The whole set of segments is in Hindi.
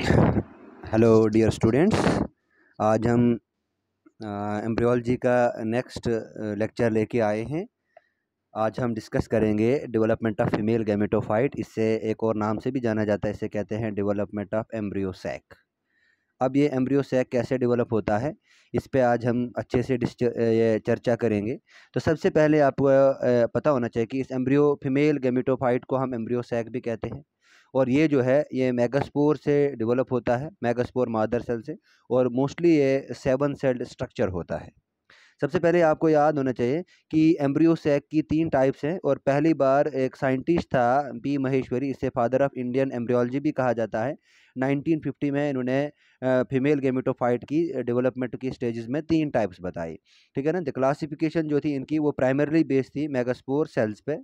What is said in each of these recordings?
Hello dear students. आज हम एम्ब्रियोलॉजी का नेक्स्ट लेक्चर लेके आए हैं। आज हम डिस्कस करेंगे डेवलपमेंट ऑफ फीमेल गैमेटोफाइट। इससे एक और नाम से भी जाना जाता है, इसे कहते हैं डेवलपमेंट ऑफ एम्ब्रियो सैक। अब ये एम्ब्रियो सैक कैसे डेवलप होता है, इस पे आज हम अच्छे से ये चर्चा करेंगे। तो सबसे पहले आपको पता होना चाहिए कि इस एम्ब्रियो फीमेल गैमेटोफाइट को हम एम्ब्रियो सैक भी कहते हैं। और ये जो है ये मेगास्पोर से डेवलप होता है, मेगास्पोर मादर सेल से। और मोस्टली ये 7 सेल्ड स्ट्रक्चर होता है। सबसे पहले आपको याद होना चाहिए कि एम्ब्रियो सैक की 3 टाइप्स हैं। और पहली बार एक साइंटिस्ट था पी महेश्वरी, इसे फादर ऑफ इंडियन एम्ब्रियोलॉजी भी कहा जाता है। 1950 में इन्होंने फीमेल गेमेटोफाइट की डेवलपमेंट की स्टेजेस में 3 टाइप्स बताई। ठीक है ना। द क्लासिफिकेशन जो थी इनकी वो प्राइमरली बेस्ड थी मेगास्पोर सेल्स पे।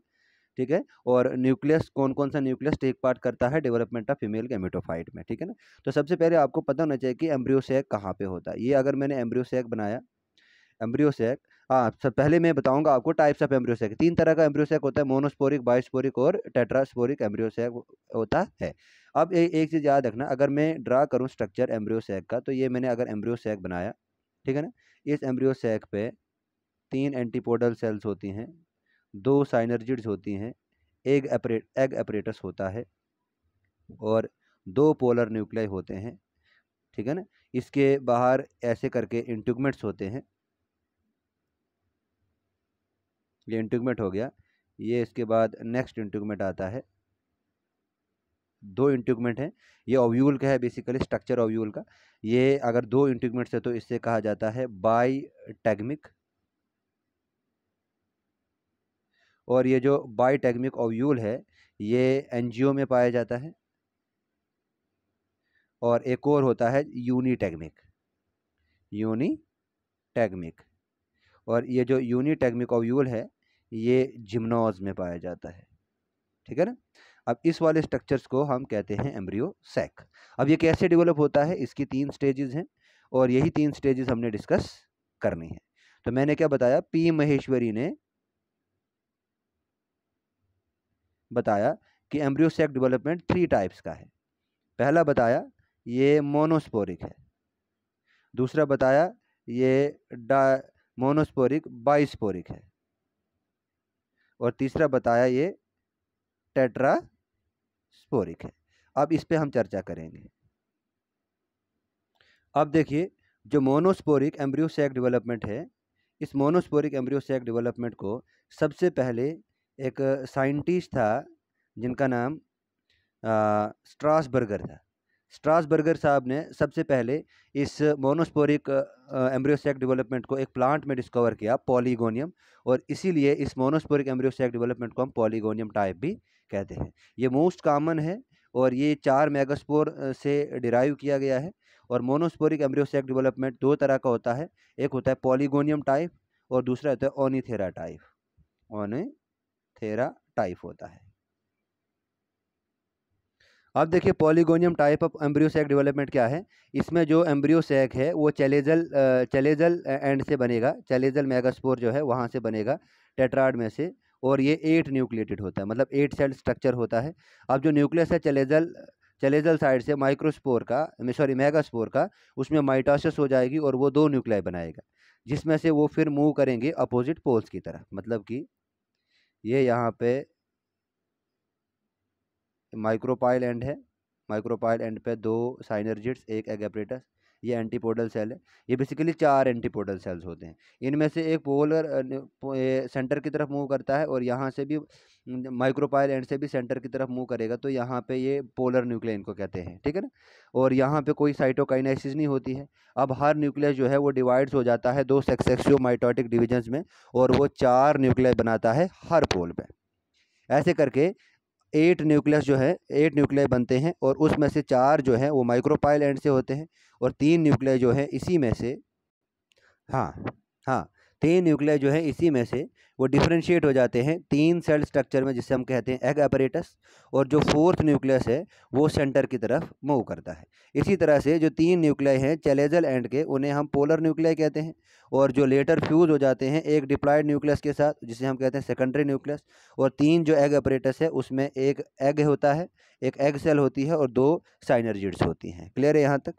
ठीक है। और न्यूक्लियस कौन कौन सा न्यूक्लियस टेक पार्ट करता है डेवलपमेंट ऑफ फीमेल गैमेटोफाइट में। ठीक है ना। तो सबसे पहले आपको पता होना चाहिए कि एम्ब्रियो सैक कहाँ पे होता है। ये अगर मैंने एम्ब्रियो सैक बनाया, एम्ब्रियो सैक, हाँ, सब पहले मैं बताऊंगा आपको टाइप्स ऑफ एम्ब्रियो सैक। 3 तरह का एम्ब्रियो सैक होता है, मोनोस्पोरिक, बायोस्पोरिक और टेट्रास्पोरिक एम्ब्रियो सैक होता है। अब एक चीज़ याद रखना, अगर मैं ड्रा करूं स्ट्रक्चर एम्ब्रियो सैक का, तो ये मैंने अगर एम्ब्रियो सैक बनाया, ठीक है ना। इस एम्ब्रियो सैक पे 3 एंटीपोडल सेल्स होती हैं, 2 साइनर्जिड्स होती हैं, एग एपरेटस होता है और 2 पोलर न्यूक्लियाई होते हैं। ठीक है ना। इसके बाहर ऐसे करके इंट्यूगमेंट्स होते हैं। ये इंट्यूगमेंट हो गया। ये इसके बाद नेक्स्ट इंट्यूगमेंट आता है, 2 इंट्यूगमेंट हैं। ये ओव्यूल का है, बेसिकली स्ट्रक्चर ओव्यूल का। ये अगर 2 इंट्यूगमेंट्स है तो इससे कहा जाता है बाईटैगमिक। और ये जो बाईटैगमिक ओव्यूल है ये एंजियो में पाया जाता है। और एक और होता है यूनिटैगमिक, यूनिटैगमिक। और ये जो यूनिटैगमिक ओव्यूल है ये जिम्नोज में पाया जाता है। ठीक है ना। अब इस वाले स्ट्रक्चर्स को हम कहते हैं एम्ब्रियो सैक। अब ये कैसे डेवलप होता है, इसकी 3 स्टेजेस हैं और यही 3 स्टेजेस हमने डिस्कस करनी है। तो मैंने क्या बताया, पी महेश्वरी ने बताया कि एम्ब्रियो सैक डेवलपमेंट 3 टाइप्स का है। पहला बताया ये मोनोस्पोरिक है, दूसरा बताया ये मोनोस्पोरिक बाइस्पोरिक है, और तीसरा बताया ये टेट्रास्पोरिक है। अब इस पे हम चर्चा करेंगे। अब देखिए, जो मोनोस्पोरिक एम्ब्रियो सैक डेवलपमेंट है, इस मोनोस्पोरिक एम्ब्रियो सैक डेवलपमेंट को सबसे पहले एक साइंटिस्ट था जिनका नाम स्ट्रासबर्गर था। स्ट्रासबर्गर साहब ने सबसे पहले इस मोनोस्पोरिक एम्ब्रियो सैक डेवलपमेंट को एक प्लांट में डिस्कवर किया, पॉलीगोनियम। और इसीलिए इस मोनोस्पोरिक एम्ब्रियो सैक डेवलपमेंट को हम पॉलीगोनियम टाइप भी कहते हैं। ये मोस्ट कॉमन है और ये 4 मेगास्पोर से डिराइव किया गया है। और मोनोस्पोरिक एम्ब्रियो सैक डेवलपमेंट 2 तरह का होता है, एक होता है पॉलीगोनियम टाइप और दूसरा होता है ओनिथेरा टाइप। ओनिथेरा टाइप होता है। अब देखिए, polygonum type of embryo sac development क्या है। इसमें जो एम्ब्रियो सैक है वो चैलेजल एंड से बनेगा, चैलेजल मेगास्पोर जो है वहाँ से बनेगा, टेट्राड में से। और ये 8 न्यूक्लिएटेड होता है, मतलब 8 सेल स्ट्रक्चर होता है। अब जो न्यूक्लियस है चैलेजल साइड से माइक्रोस्पोर का, सॉरी मेगास्पोर का, उसमें माइटोसिस हो जाएगी और वो 2 न्यूक्लियाई बनाएगा, जिसमें से वो फिर मूव करेंगे अपोजिट पोल्स की तरफ। मतलब कि ये यहाँ पे माइक्रोपाइल एंड है, माइक्रोपाइल एंड पे 2 साइनर्जिड्स, एक एग एपरेटस। ये एंटीपोडल सेल है। ये बेसिकली 4 एंटीपोडल सेल्स होते हैं। इनमें से एक पोलर सेंटर की तरफ मूव करता है और यहाँ से भी माइक्रोपाइल एंड से भी सेंटर की तरफ मूव करेगा, तो यहाँ पे ये पोलर न्यूक्लिया इनको कहते हैं। ठीक है ना। और यहाँ पे कोई साइटोकाइनेसिस नहीं होती है। अब हर न्यूक्लियस जो है वो डिवाइड्स हो जाता है 2 सक्सेसिव माइटोटिक डिविजन्स में, और वो 4 न्यूक्लियस बनाता है हर पोल पे। ऐसे करके 8 न्यूक्लियस जो है 8 न्यूक्लियाई बनते हैं, और उसमें से 4 जो है वो माइक्रोपाइल एंड से होते हैं और 3 न्यूक्लियाई जो है इसी में से, हाँ हाँ, 3 न्यूक्लियाई जो है इसी में से वो डिफरेंशिएट हो जाते हैं 3 सेल स्ट्रक्चर में, जिसे हम कहते हैं एग अपैरेटस, और जो 4th न्यूक्लियस है वो सेंटर की तरफ मूव करता है। इसी तरह से जो 3 न्यूक्लियाई हैं चैलेजल एंड के, उन्हें हम पोलर न्यूक्लियाई कहते हैं, और जो लेटर फ्यूज हो जाते हैं एक डिप्लॉयड न्यूक्लियस के साथ, जिसे हम कहते हैं सेकेंडरी न्यूक्लियस। और 3 जो एग अपैरेटस है उसमें एक एग होता है, एक एग सेल होती है और 2 साइनर्जिड्स होती हैं। क्लियर है यहाँ तक?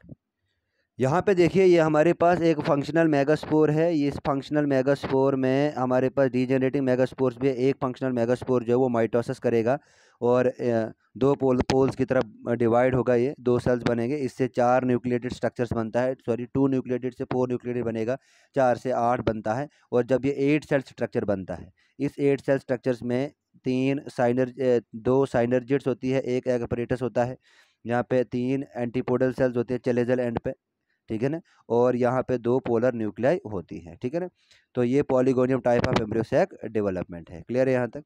यहाँ पे देखिए ये हमारे पास एक फंक्शनल मेगास्पोर है। ये इस फंक्शनल मेगास्पोर में हमारे पास डीजेनरेटिंग मेगास्पोर्स भी है। एक फंक्शनल मेगास्पोर जो है वो माइटोसिस करेगा और 2 पोल्स की तरफ डिवाइड होगा, ये 2 सेल्स बनेंगे, इससे 4 न्यूक्लिएटेड स्ट्रक्चर्स बनता है, सॉरी 2 न्यूक्लिएटेड से 4 न्यूक्लिएटेड बनेगा, 4 से 8 बनता है। और जब ये 8 सेल स्ट्रक्चर बनता है, इस 8 सेल स्ट्रक्चर्स में 2 साइनर्जिड्स होती है, एक एग अपैरेटस होता है, यहाँ पे 3 एंटीपोडल सेल्स होते हैं चलेजल एंड पे, ठीक है ना, और यहाँ पे 2 पोलर न्यूक्लियाई होती हैं, ठीक है ना। तो ये polygonum type of embryo sac development है। क्लियर है यहाँ तक?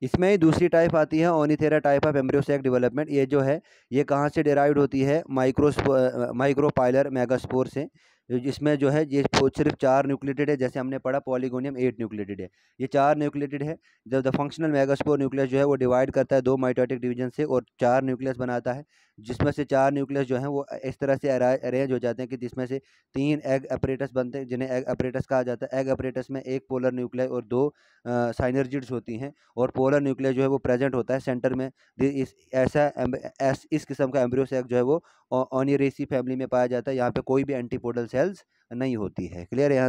इसमें ही दूसरी टाइप आती है Oenothera type of embryo sac development. ये जो है ये कहाँ से डिराइव्ड होती है? माइक्रोपाइलर मेगास्पोर से, जिसमें जो है ये सिर्फ 4 न्यूक्लिएटेड है, जैसे हमने पढ़ा पॉलीगोनियम 8 न्यूक्लिएटेड है, ये 4 न्यूक्लिएटेड है। जब द फंक्शनल मेगास्पोर न्यूक्लियस जो है वो डिवाइड करता है 2 माइटोटिक डिवीजन से और 4 न्यूक्लियस बनाता है, जिसमें से 4 न्यूक्लियस जो हैं वो इस तरह से अरेंज हो जाते हैं कि जिसमें से 3 एग अपैरेटस बनते हैं, जिन्हें एग अपैरेटस कहा जाता है। एग अपैरेटस में एक पोलर न्यूक्लियाई और 2 साइनर्जिड्स होती हैं, और पोलर न्यूक्लियस जो है वो प्रेजेंट होता है सेंटर में। इस किस्म का एम्ब्रियो सैक जो है वो ओनियरेसी फैमिली में पाया जाता है। यहाँ पे कोई भी एंटीपोडल सेल्स नहीं होती है। क्लियर है यहाँ